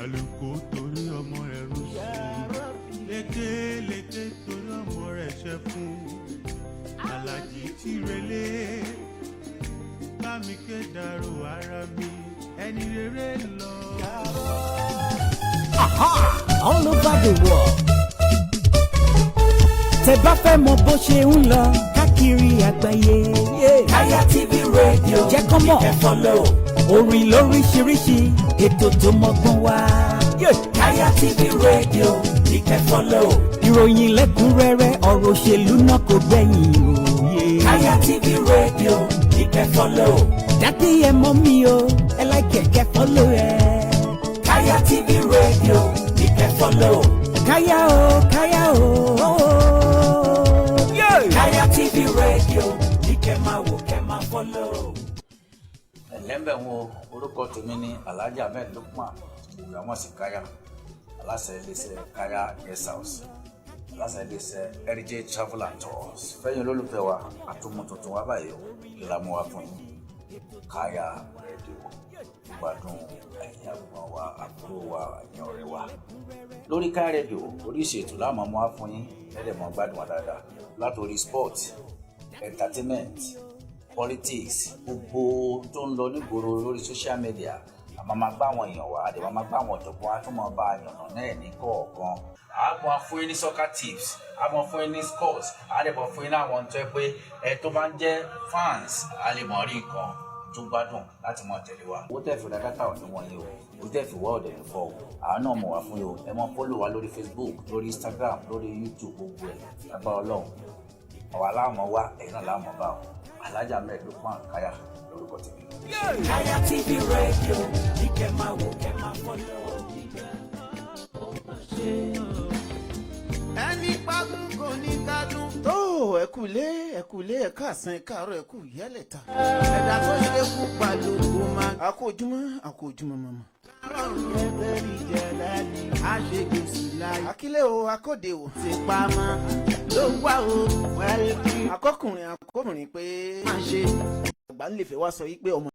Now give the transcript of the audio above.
àlùkò torí ọmọ rẹ̀ rú sí lékè torí ọmọ rẹ̀ ṣẹ́kùn alájí tí relé bámi ké dàrú ara mi ẹni rere lọ. All over the world. Tẹ́ bá fẹ́ mọ̀ bó ṣe ń lọ káàkiri àgbáyé. Kaya TV radio jẹ́ kọ́ mọ̀ ẹ follow. Orin lóríṣiríṣi ètò tó mọ́gbọ́n wá. Kaya TV radio ní kẹ́ follow. Ìròyìn lẹ́kùnrẹ́rẹ́ ọ̀rọ̀ òṣèlú náà kò gbẹ̀yìn òye. Kaya TV radio ní kẹ́ follow. Dádì ẹ mọ̀ mi o ẹ like kẹ́ follow ẹ. Kaya TV radio ní kẹ́ follow. Kaya o Kaya o. Kaya TV radio ní kẹ́ máa wò kẹ́ máa follow. Ẹ̀lẹ́mbẹ̀ wo orúkọ tèmi ní Alhaji Ahmed Lukman ìgbàmọ̀ sí Kaya aláṣẹ iléeṣẹ́ Kaya guest house aláṣẹ iléeṣẹ́ heritage travel and tours fẹ́yìn olólùfẹ́ wa àtúmọ̀ tuntun wa báyìí ìlàmú wa fún yín Kaya radio gbádùn ẹ̀yin àgbọ̀n wa àbúrò wa ẹ̀yin ọ̀rẹ́ wa lórí Kaya radio oríṣi ètò láàmú wa fún yín ẹ̀ẹ́dẹ̀mọ̀ gbádùn wa dáadáa látòrí sport entertainment politics gbogbo tó ń lọ nígboro lórí social media àmọ́ máa gbá àwọn èèyàn wá àdèmọ́ máa gbá àwọn ọ̀jọ̀gbọ́n á tún máa bá àyànnà náà ní kọ̀ọ̀kan. àmọ́ fún yín ní soccer tips àmọ́ fún yín ní sports àdèmọ́ fún yín ní àwọn tó yẹ pé ẹ tó bá ń jẹ́ fans a lè mọ̀ rí nǹkan tó gbádùn láti mọ̀ tẹ̀lé wa. owó tẹ̀ fi ra dátà ọ̀dún wọn yìí o owó tẹ̀ fi wá ọ̀dẹ̀ ní fọ́ o àwọn náà mọ̀ wá fún yìí o ẹ mọ̀ fọ́lọ̀ wa lórí Facebook lórí Instagram lórí YouTube gbogbo ẹ̀ lágbára Ọlọ́run àwa láàmú wa ẹ̀yin náà láàmú bá o. Alhaji Ahmed Lukman Kaya lórúkọ tèmi. Kaya TV radio ní kẹ́ máa wò kẹ́ máa follow. ẹni pàgùn kò ní kádùn. tó ẹ kú ilé ẹ káàsán ẹ káàárọ̀ ẹ kú ìyálẹ̀ta. ẹ̀dá tó ṣe kú pàlókò máa. àkójúmọ́ mọ́mọ́. ọlọ́run ẹgbẹ́ rí jẹ lẹ́ni àṣegbèsì láyé. akílẹ̀ o akóde o. ti pamọ́ ló wà o wẹ́rẹ́ kí. akọkùnrin pé. má ṣe. àgbà ń lè fẹ́ wá sọ yí pé ọmọ.